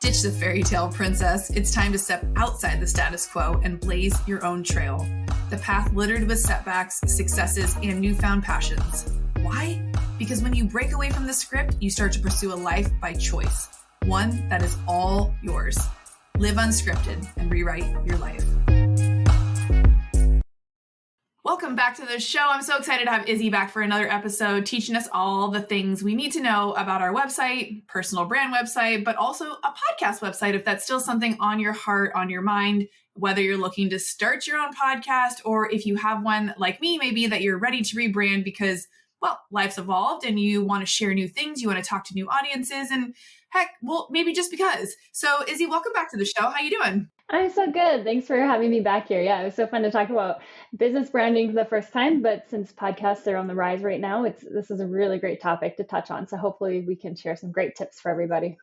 Ditch the fairy tale princess. It's time to step outside the status quo and blaze your own trail. The path littered with setbacks, successes, and newfound passions. Why? Because when you break away from the script, you start to pursue a life by choice. One that is all yours. Live unscripted and rewrite your life. Welcome back to the show. I'm so excited to have Izzy back for another episode, teaching us all the things we need to know about our website, personal brand website, but also a podcast website, if that's still something on your heart, on your mind, whether you're looking to start your own podcast, or if you have one like me, maybe that you're ready to rebrand because, well, life's evolved and you want to share new things, you want to talk to new audiences, and heck, well, maybe just because. So Izzy, welcome back to the show. How you doing? I'm so good. Thanks for having me back here. Yeah, it was so fun to talk about business branding for the first time, but since podcasts are on the rise right now, this is a really great topic to touch on. So hopefully we can share some great tips for everybody.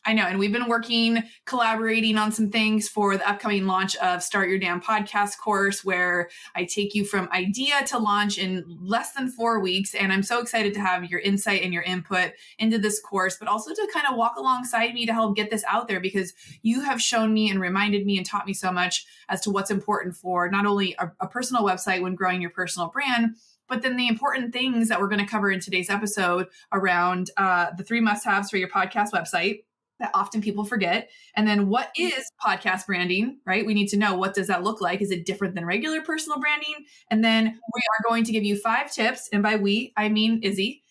I know. And we've been collaborating on some things for the upcoming launch of Start Your Damn Podcast course, where I take you from idea to launch in less than 4 weeks. And I'm so excited to have your insight and your input into this course, but also to kind of walk alongside me to help get this out there, because you have shown me and reminded me and taught me so much as to what's important for not only a personal website when growing your personal brand, but then the important things that we're going to cover in today's episode around the 3 must-haves for your podcast website that often people forget. And then what is podcast branding, right? We need to know, what does that look like? Is it different than regular personal branding? And then we are going to give you 5 tips. And by we, I mean Izzy,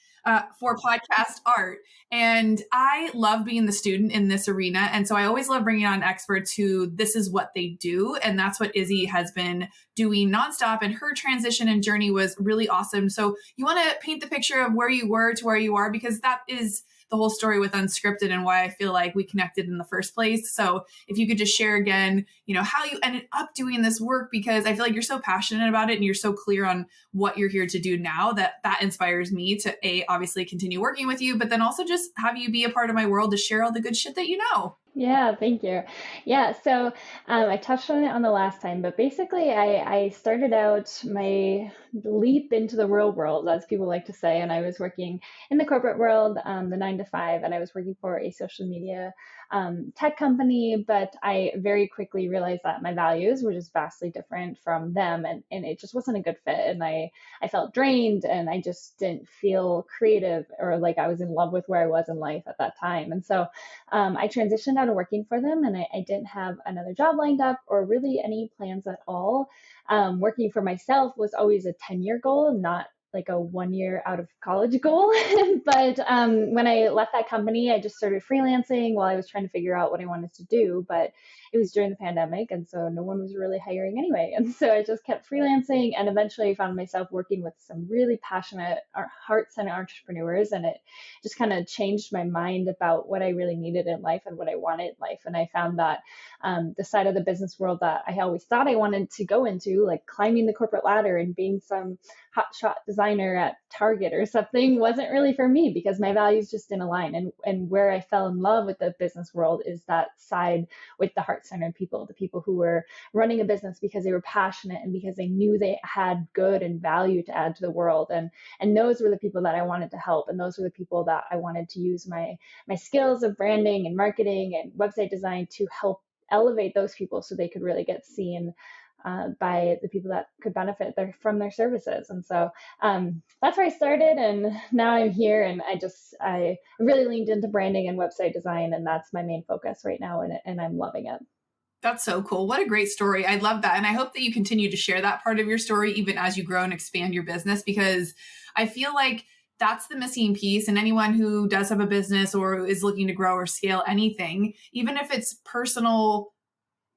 for podcast art. And I love being the student in this arena. And so I always love bringing on experts who this is what they do. And that's what Izzy has been doing nonstop. And her transition and journey was really awesome. So you want to paint the picture of where you were to where you are, because that is the whole story with Unscripted and why I feel like we connected in the first place. So if you could just share again, how you ended up doing this work, because I feel like you're so passionate about it and you're so clear on what you're here to do now, that inspires me to obviously continue working with you, but then also just have you be a part of my world to share all the good shit that you know. Yeah, thank you. Yeah, so I touched on it on the last time, but basically I started out my leap into the real world, as people like to say, and I was working in the corporate world, the 9 to 5, and I was working for a social media tech company, but I very quickly realized that my values were just vastly different from them, and it just wasn't a good fit, and I felt drained, and I just didn't feel creative or like I was in love with where I was in life at that time. And so I transitioned out of working for them, and I didn't have another job lined up or really any plans at all. Working for myself was always a 10-year goal, not like a 1 year out of college goal. But when I left that company, I just started freelancing while I was trying to figure out what I wanted to do. But it was during the pandemic, and so no one was really hiring anyway. And so I just kept freelancing, and eventually I found myself working with some really passionate, heart-centered entrepreneurs, and it just kind of changed my mind about what I really needed in life and what I wanted in life. And I found that the side of the business world that I always thought I wanted to go into, like climbing the corporate ladder and being some hotshot designer at Target or something, wasn't really for me, because my values just didn't align. And where I fell in love with the business world is that side with the heart-centered people, the people who were running a business because they were passionate and because they knew they had good and value to add to the world. And those were the people that I wanted to help. And those were the people that I wanted to use my skills of branding and marketing and website design to help elevate those people so they could really get seen by the people that could benefit from their services. And so that's where I started, and now I'm here, and I really leaned into branding and website design, and that's my main focus right now, and I'm loving it. That's so cool. What a great story. I love that. And I hope that you continue to share that part of your story even as you grow and expand your business, because I feel like that's the missing piece. And anyone who does have a business or is looking to grow or scale anything, even if it's personal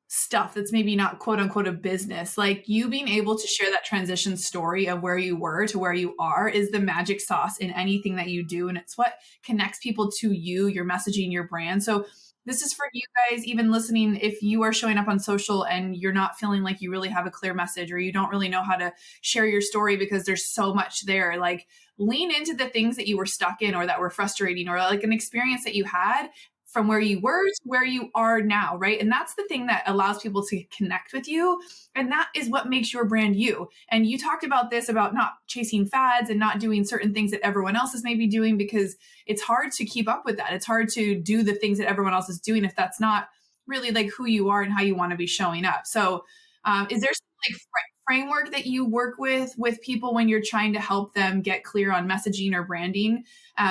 stuff that's maybe not quote unquote a business, like you being able to share that transition story of where you were to where you are is the magic sauce in anything that you do. And it's what connects people to you, your messaging, your brand. So this is for you guys, even listening, if you are showing up on social and you're not feeling like you really have a clear message, or you don't really know how to share your story because there's so much there, like lean into the things that you were stuck in or that were frustrating, or like an experience that you had. from where you were to where you are now, right? And that's the thing that allows people to connect with you. And that is what makes your brand you. And you talked about this, about not chasing fads and not doing certain things that everyone else is maybe doing, because it's hard to keep up with that. It's hard to do the things that everyone else is doing if that's not really like who you are and how you want to be showing up. So, is there some like framework that you work with people when you're trying to help them get clear on messaging or branding,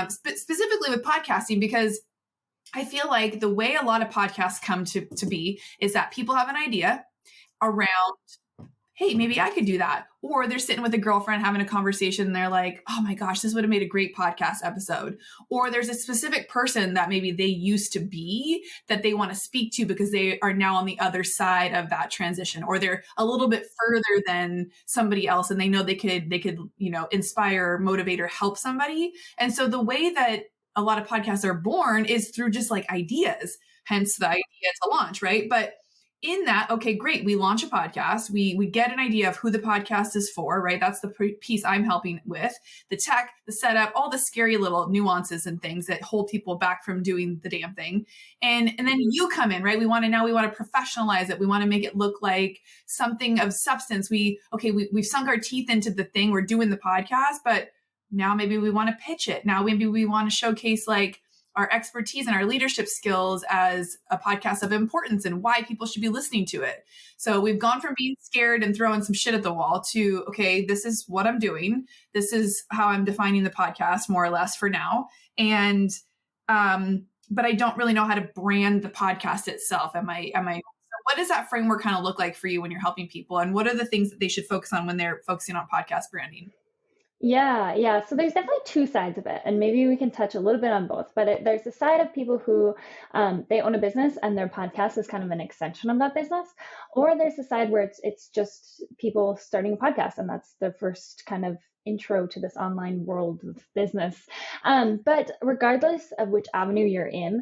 specifically with podcasting? Because I feel like the way a lot of podcasts come to be is that people have an idea around, hey, maybe I could do that. Or they're sitting with a girlfriend having a conversation and they're like, oh my gosh, this would have made a great podcast episode. Or there's a specific person that maybe they used to be that they want to speak to because they are now on the other side of that transition, or they're a little bit further than somebody else and they know they could, inspire, motivate, or help somebody. And so the way that a lot of podcasts are born is through just like ideas, hence the idea to launch, right? But in that, okay, great. We launch a podcast. We get an idea of who the podcast is for, right? That's the piece I'm helping with. The tech, the setup, all the scary little nuances and things that hold people back from doing the damn thing. And then you come in, right? We want to professionalize it. We want to make it look like something of substance. We've sunk our teeth into the thing. We're doing the podcast, but now maybe we want to pitch it. Now maybe we want to showcase like our expertise and our leadership skills as a podcast of importance and why people should be listening to it. So we've gone from being scared and throwing some shit at the wall to, okay, this is what I'm doing. This is how I'm defining the podcast more or less for now. And, but I don't really know how to brand the podcast itself. So what does that framework kind of look like for you when you're helping people? And what are the things that they should focus on when they're focusing on podcast branding? Yeah. So there's definitely two sides of it, and maybe we can touch a little bit on both. But there's the side of people who they own a business and their podcast is kind of an extension of that business, or there's the side where it's just people starting a podcast, and that's their first kind of intro to this online world of business. But regardless of which avenue you're in,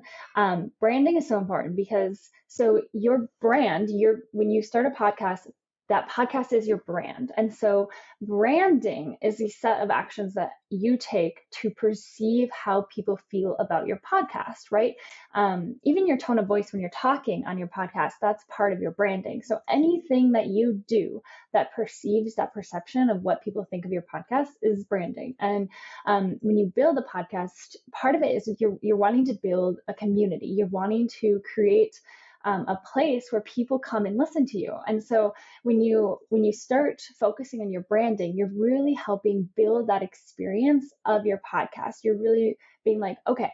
branding is so important because so your brand, when you start a podcast, that podcast is your brand. And so branding is the set of actions that you take to perceive how people feel about your podcast, right? Even your tone of voice when you're talking on your podcast, that's part of your branding. So anything that you do that perceives that perception of what people think of your podcast is branding. And when you build a podcast, part of it is you're wanting to build a community. You're wanting to create a place where people come and listen to you. And so when you start focusing on your branding, you're really helping build that experience of your podcast. You're really being like, okay,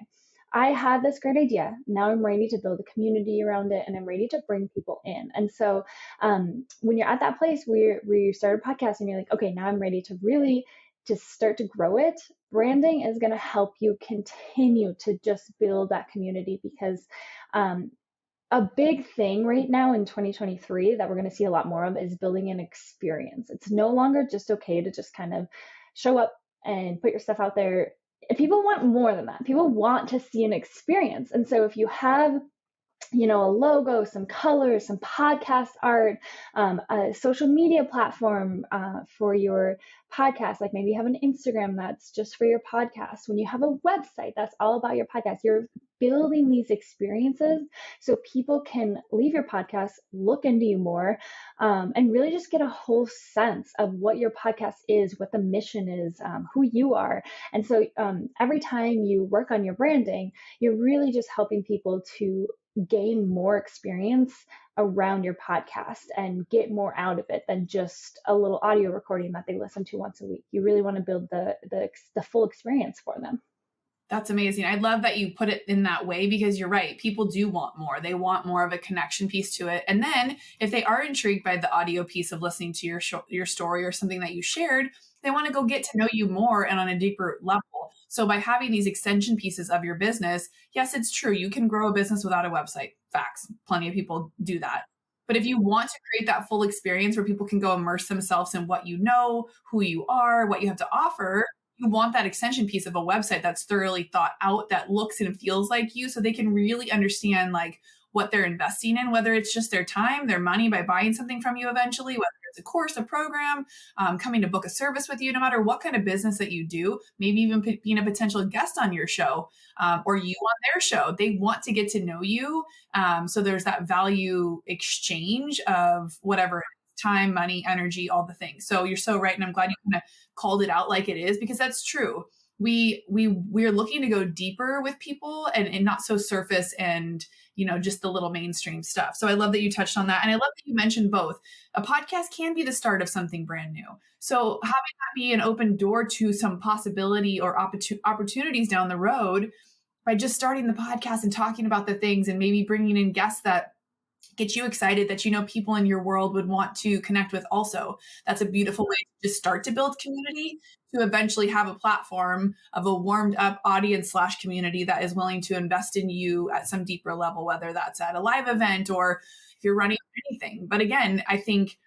I have this great idea. Now I'm ready to build a community around it, and I'm ready to bring people in. And so when you're at that place where you start a podcast and you're like, okay, now I'm ready to really just start to grow it, branding is going to help you continue to just build that community, because a big thing right now in 2023 that we're going to see a lot more of is building an experience. It's no longer just okay to just kind of show up and put your stuff out there. People want more than that. People want to see an experience. And so if you have a logo, some colors, some podcast art, a social media platform for your podcast. Like maybe you have an Instagram that's just for your podcast. When you have a website that's all about your podcast, you're building these experiences so people can leave your podcast, look into you more, and really just get a whole sense of what your podcast is, what the mission is, who you are. And so every time you work on your branding, you're really just helping people to gain more experience around your podcast and get more out of it than just a little audio recording that they listen to once a week. You really want to build the full experience for them. That's amazing. I love that you put it in that way, because you're right. People do want more. They want more of a connection piece to it. And then if they are intrigued by the audio piece of listening to your story or something that you shared, they want to go get to know you more and on a deeper level. So by having these extension pieces of your business, yes, it's true. You can grow a business without a website. Facts. Plenty of people do that. But if you want to create that full experience where people can go immerse themselves in what you know, who you are, what you have to offer, you want that extension piece of a website that's thoroughly thought out, that looks and feels like you, so they can really understand like what they're investing in, whether it's just their time, their money by buying something from you eventually, whether it's a course, a program, coming to book a service with you, no matter what kind of business that you do, maybe even being a potential guest on your show, or you on their show. They want to get to know you. So there's that value exchange of whatever time, money, energy, all the things. So you're so right. And I'm glad you kind of called it out like it is, because that's true. We're looking to go deeper with people and not so surface and, just the little mainstream stuff. So I love that you touched on that. And I love that you mentioned both. A podcast can be the start of something brand new. So having that be an open door to some possibility or opportunities down the road by just starting the podcast and talking about the things and maybe bringing in guests that get you excited, that people in your world would want to connect with also. That's a beautiful way to just start to build community, to eventually have a platform of a warmed up audience / community that is willing to invest in you at some deeper level, whether that's at a live event or if you're running anything. But again, I think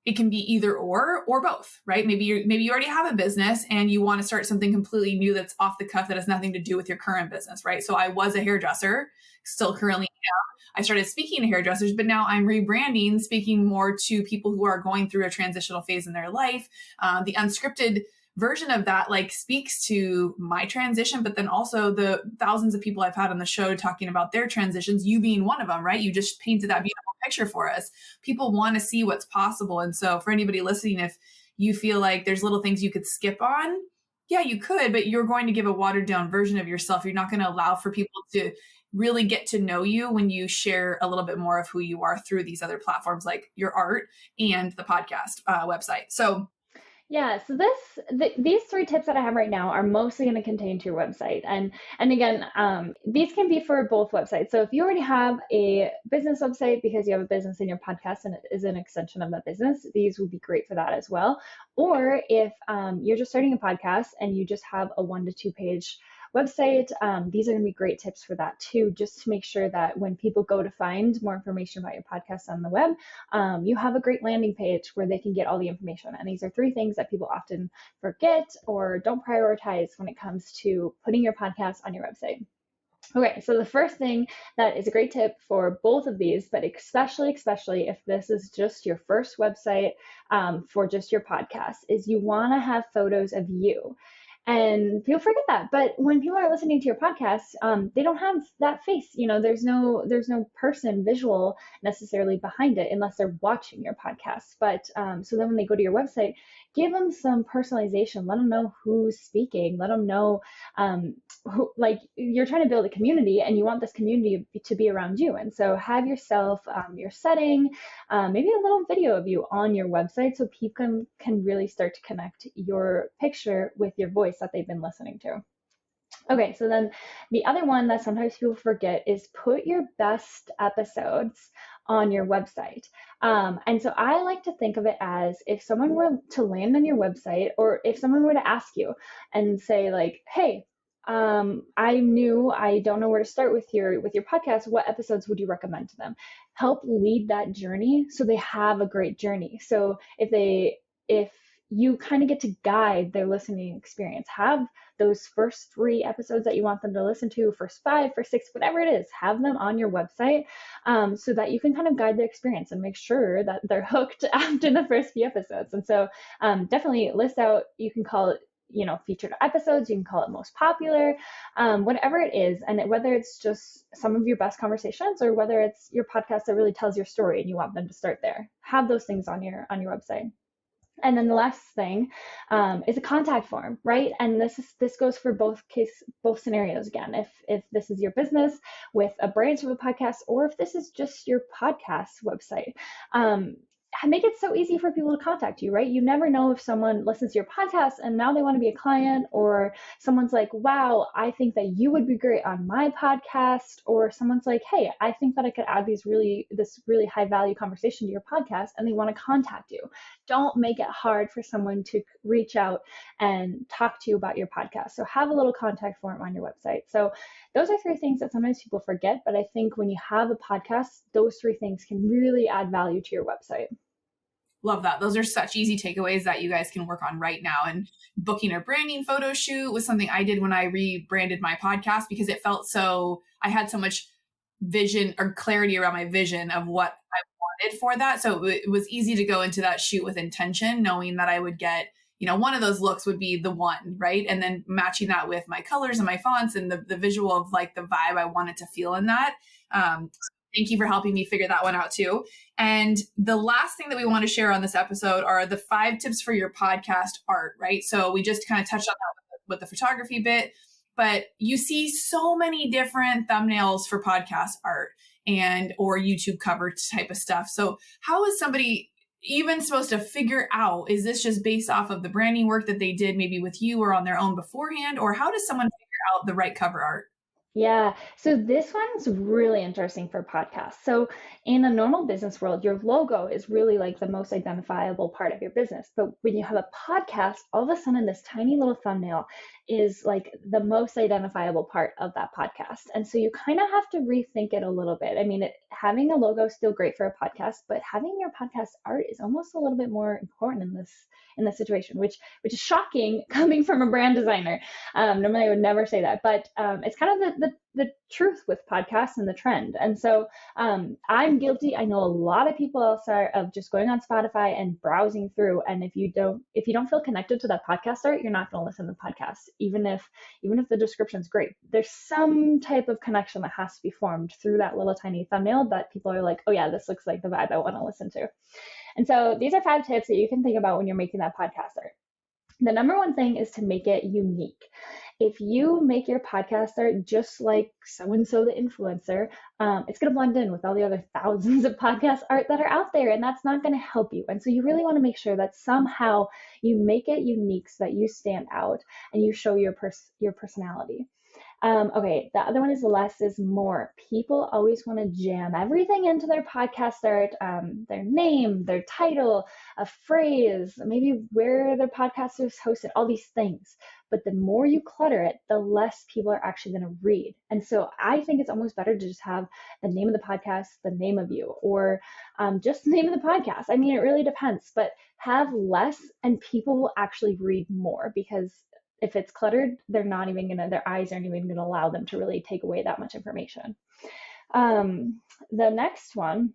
it can be either or both, right? Maybe you already have a business and you want to start something completely new that's off the cuff that has nothing to do with your current business, right? So I was a hairdresser, still currently am. I started speaking to hairdressers, but now I'm rebranding, speaking more to people who are going through a transitional phase in their life. The unscripted version of that speaks to my transition, but then also the thousands of people I've had on the show talking about their transitions, you being one of them, right? You just painted that beautiful picture for us. People want to see what's possible. And so for anybody listening, if you feel like there's little things you could skip on, yeah, you could, but you're going to give a watered down version of yourself. You're not going to allow for people to really get to know you when you share a little bit more of who you are through these other platforms, like your art and the podcast website. So yeah, so these three tips that I have right now are mostly going to contain to your website, and again, these can be for both websites. So if you already have a business website because you have a business in your podcast and it is an extension of that business, these would be great for that as well. Or if you're just starting a podcast and you just have a 1 to 2 page website, these are going to be great tips for that too, just to make sure that when people go to find more information about your podcast on the web, you have a great landing page where they can get all the information. And these are 3 things that people often forget or don't prioritize when it comes to putting your podcast on your website. Okay, so the first thing that is a great tip for both of these, but especially if this is just your first website for just your podcast, is you want to have photos of you. And people forget that, but when people are listening to your podcast, they don't have that face. There's no person visual necessarily behind it unless they're watching your podcast. But so then when they go to your website, give them some personalization. Let them know who's speaking. Let them know who, like, you're trying to build a community and you want this community to be around you. And so have yourself your setting, maybe a little video of you on your website so people can really start to connect your picture with your voice that they've been listening to. Okay, so then the other one that sometimes people forget is put your best episodes on your website. And so I like to think of it as if someone were to land on your website, or if someone were to ask you and say like, hey, I'm new, I don't know where to start with your podcast, what episodes would you recommend to them? Help lead that journey so they have a great journey. So if you kind of get to guide their listening experience, have those first 3 episodes that you want them to listen to, first 5, first 6, whatever it is, have them on your website, so that you can kind of guide their experience and make sure that they're hooked after the first few episodes. And so definitely list out, you can call it, featured episodes, you can call it most popular, whatever it is. And whether it's just some of your best conversations or whether it's your podcast that really tells your story and you want them to start there, have those things on your website. And then the last thing is a contact form, right? And this goes for both scenarios. Again, if this is your business with a branch of a podcast, or if this is just your podcast website, make it so easy for people to contact you, right? You never know if someone listens to your podcast and now they want to be a client, or someone's like, wow, I think that you would be great on my podcast, or someone's like, hey, I think that I could add this really high value conversation to your podcast, and they want to contact you. Don't make it hard for someone to reach out and talk to you about your podcast. So have a little contact form on your website. So those are 3 things that sometimes people forget, but I think when you have a podcast, those 3 things can really add value to your website. Love that. Those are such easy takeaways that you guys can work on right now. And booking a branding photo shoot was something I did when I rebranded my podcast, because it felt I had so much vision or clarity around my vision of what I wanted for that. So it was easy to go into that shoot with intention, knowing that I would get, one of those looks would be the one, right? And then matching that with my colors and my fonts and the visual of like the vibe I wanted to feel in that. Thank you for helping me figure that one out too. And the last thing that we want to share on this episode are the 5 tips for your podcast art, right? So we just kind of touched on that with the photography bit, but you see so many different thumbnails for podcast art and or YouTube cover type of stuff. So how is somebody even supposed to figure out, is this just based off of the branding work that they did maybe with you or on their own beforehand? Or how does someone figure out the right cover art? Yeah, so this one's really interesting for podcasts. So, in a normal business world, your logo is really like the most identifiable part of your business. But when you have a podcast, all of a sudden, this tiny little thumbnail is like the most identifiable part of that podcast. And so, you kind of have to rethink it a little bit. I mean, having a logo is still great for a podcast, but having your podcast art is almost a little bit more important in this situation, which is shocking coming from a brand designer. Normally, I would never say that, but it's kind of the truth with podcasts and the trend. And so I'm guilty. I know a lot of people else are of just going on Spotify and browsing through. And if you don't feel connected to that podcast art, you're not going to listen to the podcast, even if the description's great. There's some type of connection that has to be formed through that little tiny thumbnail that people are like, oh yeah, this looks like the vibe I want to listen to. And so these are 5 tips that you can think about when you're making that podcast art. The number one thing is to make it unique. If you make your podcast art just like so-and-so the influencer, it's going to blend in with all the other thousands of podcast art that are out there, and that's not going to help you. And so you really want to make sure that somehow you make it unique so that you stand out and you show your personality. Okay, the other one is less is more. People always want to jam everything into their podcast art, their name, their title, a phrase, maybe where their podcast is hosted, all these things. But the more you clutter it, the less people are actually going to read. And so I think it's almost better to just have the name of the podcast, the name of you, or just the name of the podcast. I mean, it really depends, but have less and people will actually read more, because if it's cluttered, their eyes aren't even gonna allow them to really take away that much information. The next one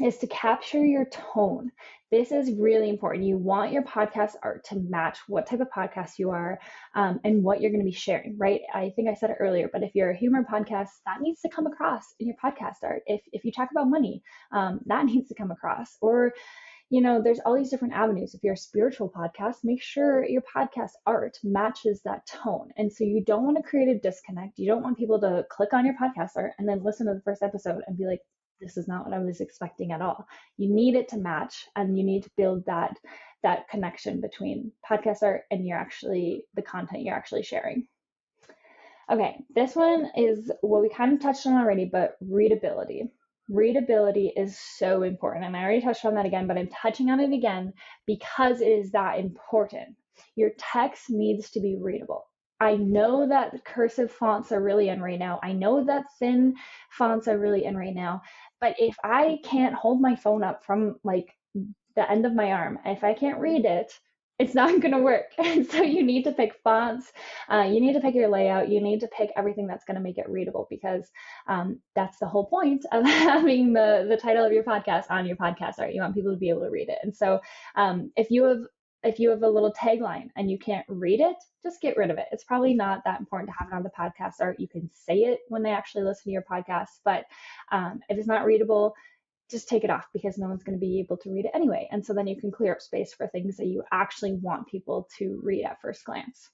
is to capture your tone. This is really important. You want your podcast art to match what type of podcast you are, and what you're going to be sharing, right? I think I said it earlier, but if you're a humor podcast, that needs to come across in your podcast art. If you talk about money, that needs to come across. Or there's all these different avenues. If you're a spiritual podcast, make sure your podcast art matches that tone. And so you don't want to create a disconnect. You don't want people to click on your podcast art and then listen to the first episode and be like, this is not what I was expecting at all. You need it to match, and you need to build that connection between podcast art and the content you're actually sharing. Okay, this one is what we kind of touched on already, but readability. Readability is so important. And I already touched on that again, but I'm touching on it again because it is that important. Your text needs to be readable. I know that cursive fonts are really in right now. I know that thin fonts are really in right now. But if I can't hold my phone up from like the end of my arm, if I can't read it, it's not going to work. And so you need to pick fonts, you need to pick your layout, you need to pick everything that's going to make it readable, because that's the whole point of having the title of your podcast on your podcast art. You want people to be able to read it. And so if you have a little tagline and you can't read it, just get rid of it. It's probably not that important to have it on the podcast art. You can say it when they actually listen to your podcast, but if it's not readable, just take it off, because no one's going to be able to read it anyway. And so then you can clear up space for things that you actually want people to read at first glance.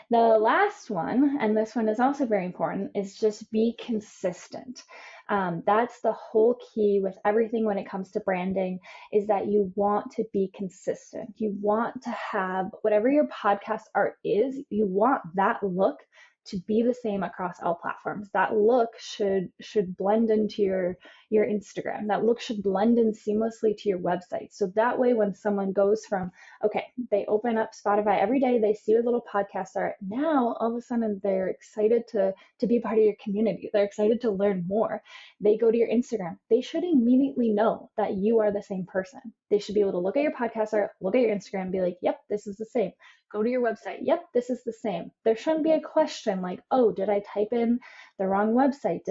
The last one, and this one is also very important, is just be consistent. That's the whole key with everything when it comes to branding, is that you want to be consistent. You want to have whatever your podcast art is, you want that look to be the same across all platforms. That look should blend into your Instagram. That look should blend in seamlessly to your website. So that way, when someone goes from, okay, they open up Spotify every day, they see a little podcast art, now all of a sudden they're excited to be part of your community. They're excited to learn more. They go to your Instagram. They should immediately know that you are the same person. They should be able to look at your podcast art, look at your Instagram, and be like, yep, this is the same. Go to your website. Yep, this is the same. There shouldn't be a question like, oh, did I type in the wrong website?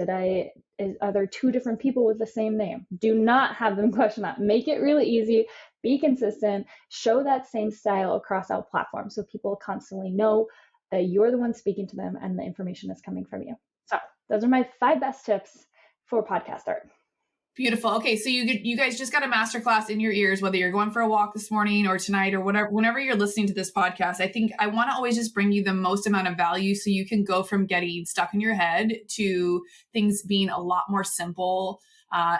Are there two different people with the same name? Do not have them question that. Make it really easy. Be consistent. Show that same style across all platforms so people constantly know that you're the one speaking to them and the information is coming from you. So those are my 5 best tips for podcast art. Beautiful. Okay, so you guys just got a masterclass in your ears, whether you're going for a walk this morning or tonight or whatever, whenever you're listening to this podcast. I think I want to always just bring you the most amount of value so you can go from getting stuck in your head to things being a lot more simple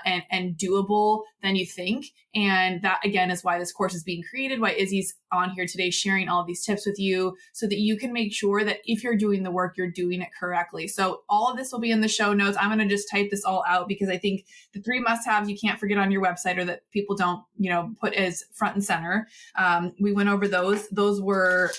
and doable than you think. And that, again, is why this course is being created, why Izzy's on here today sharing all of these tips with you so that you can make sure that if you're doing the work, you're doing it correctly. So all of this will be in the show notes. I'm going to just type this all out because I think the 3 must-haves you can't forget on your website or that people don't, put as front and center. We went over those. Those were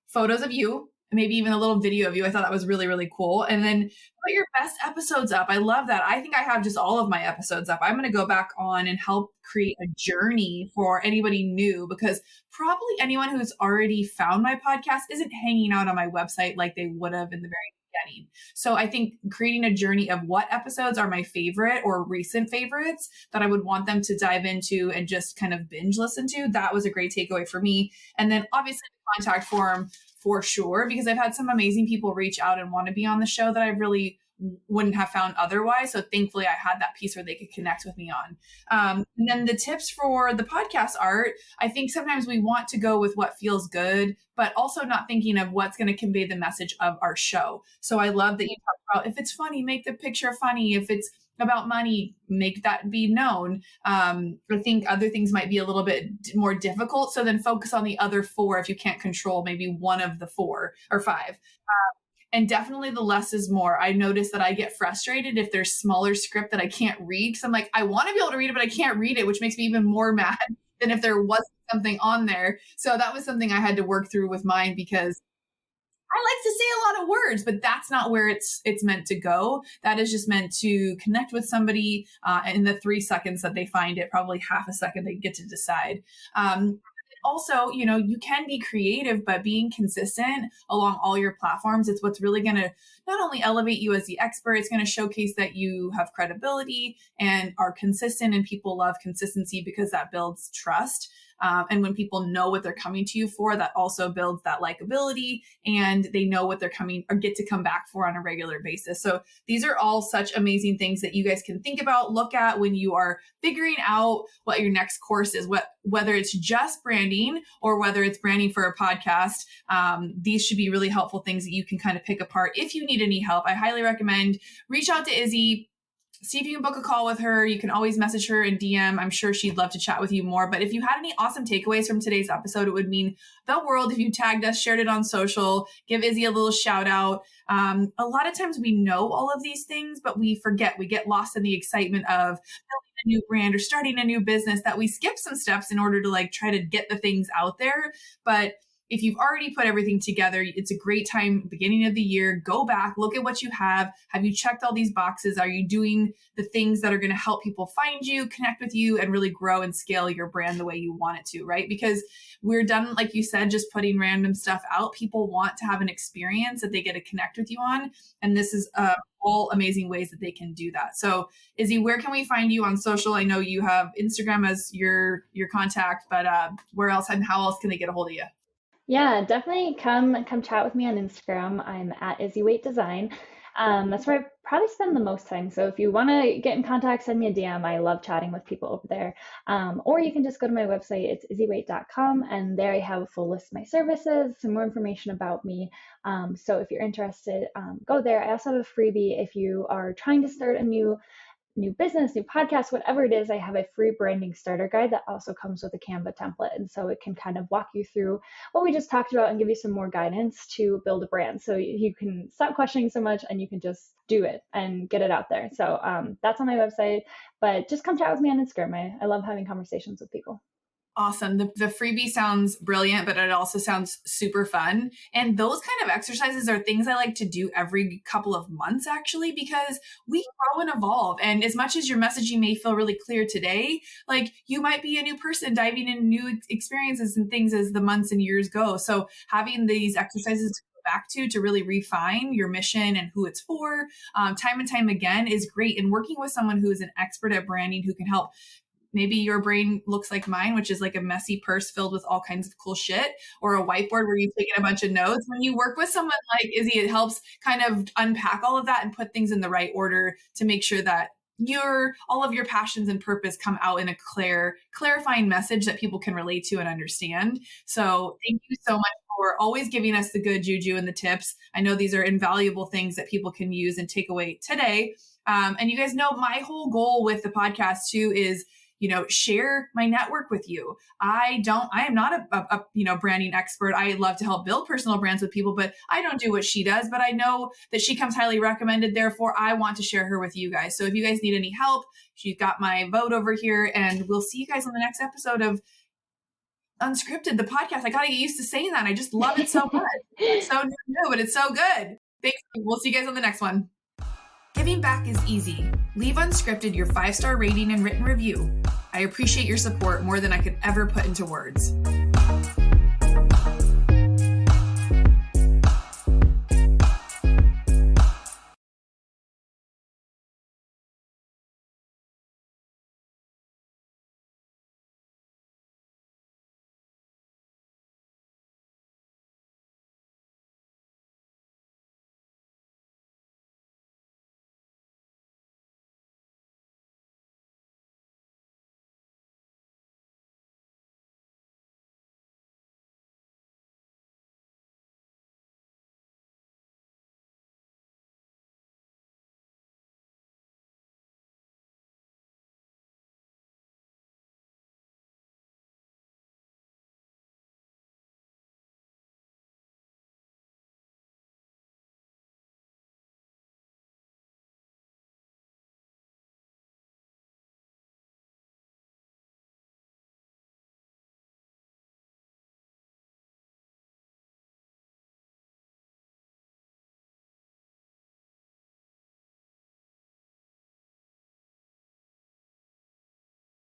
photos of you, maybe even a little video of you. I thought that was really, really cool. And then put your best episodes up. I love that. I think I have just all of my episodes up. I'm going to go back on and help create a journey for anybody new, because probably anyone who's already found my podcast isn't hanging out on my website like they would have in the very beginning. So I think creating a journey of what episodes are my favorite or recent favorites that I would want them to dive into and just kind of binge listen to, that was a great takeaway for me. And then obviously the contact form, for sure, because I've had some amazing people reach out and want to be on the show that I really wouldn't have found otherwise. So thankfully I had that piece where they could connect with me on. And then the tips for the podcast art, I think sometimes we want to go with what feels good, but also not thinking of what's going to convey the message of our show. So I love that you talk about, if it's funny, make the picture funny. If it's about money, make that be known. I think other things might be a little bit more difficult. So then focus on the other 4 if you can't control maybe one of the 4 or 5. And definitely the less is more. I notice that I get frustrated if there's smaller script that I can't read. So I'm like, I want to be able to read it, but I can't read it, which makes me even more mad than if there wasn't something on there. So that was something I had to work through with mine, because I like to say a lot of words, but that's not where it's meant to go. That is just meant to connect with somebody in the 3 seconds that they find it, probably half a second they get to decide. Also, you can be creative, but being consistent along all your platforms, it's what's really going to not only elevate you as the expert, it's going to showcase that you have credibility and are consistent, and people love consistency because that builds trust. And when people know what they're coming to you for, that also builds that likability, and they know what they're coming or get to come back for on a regular basis. So these are all such amazing things that you guys can think about, look at when you are figuring out what your next course is, whether it's just branding or whether it's branding for a podcast. These should be really helpful things that you can kind of pick apart. If you need any help, I highly recommend reach out to Izzy. See if you can book a call with her. You can always message her in DM. I'm sure she'd love to chat with you more. But if you had any awesome takeaways from today's episode, it would mean the world if you tagged us, shared it on social, give Izzy a little shout out. A lot of times we know all of these things, but we forget. We get lost in the excitement of building a new brand or starting a new business, that we skip some steps in order to try to get the things out there. But if you've already put everything together, it's a great time, beginning of the year, go back, look at what you have. Have you checked all these boxes? Are you doing the things that are going to help people find you, connect with you, and really grow and scale your brand the way you want it to, right? Because we're done, like you said, just putting random stuff out. People want to have an experience that they get to connect with you on. And this is all amazing ways that they can do that. So Izzy, where can we find you on social? I know you have Instagram as your contact, but where else and how else can they get a hold of you? Yeah, definitely come chat with me on Instagram. I'm at Izzy Design. That's where I probably spend the most time. So if you want to get in contact, send me a DM. I love chatting with people over there. Or you can just go to my website. It's izzyweight.com, and there I have a full list of my services, some more information about me. So if you're interested, go there. I also have a freebie if you are trying to start a new business, new podcast, whatever it is. I have a free branding starter guide that also comes with a Canva template. And so it can kind of walk you through what we just talked about and give you some more guidance to build a brand. So you can stop questioning so much and you can just do it and get it out there. So that's on my website, but just come chat with me on Instagram. I love having conversations with people. Awesome. The freebie sounds brilliant, but it also sounds super fun. And those kind of exercises are things I like to do every couple of months, actually, because we grow and evolve. And as much as your messaging may feel really clear today, like you might be a new person diving into new experiences and things as the months and years go. So having these exercises to go back to really refine your mission and who it's for, time and time again is great. And working with someone who is an expert at branding who can help. Maybe your brain looks like mine, which is like a messy purse filled with all kinds of cool shit, or a whiteboard where you've taken a bunch of notes. When you work with someone like Izzy, it helps kind of unpack all of that and put things in the right order to make sure that all of your passions and purpose come out in a clarifying message that people can relate to and understand. So thank you so much for always giving us the good juju and the tips. I know these are invaluable things that people can use and take away today. And you guys know my whole goal with the podcast too is, share my network with you. I am not a branding expert. I love to help build personal brands with people, but I don't do what she does, but I know that she comes highly recommended. Therefore, I want to share her with you guys. So if you guys need any help, she's got my vote over here, and we'll see you guys on the next episode of Unscripted, the podcast. I got to get used to saying that. I just love it so much. It's so new, but it's so good. Thanks. We'll see you guys on the next one. Giving back is easy. Leave Unscripted your 5-star rating and written review. I appreciate your support more than I could ever put into words.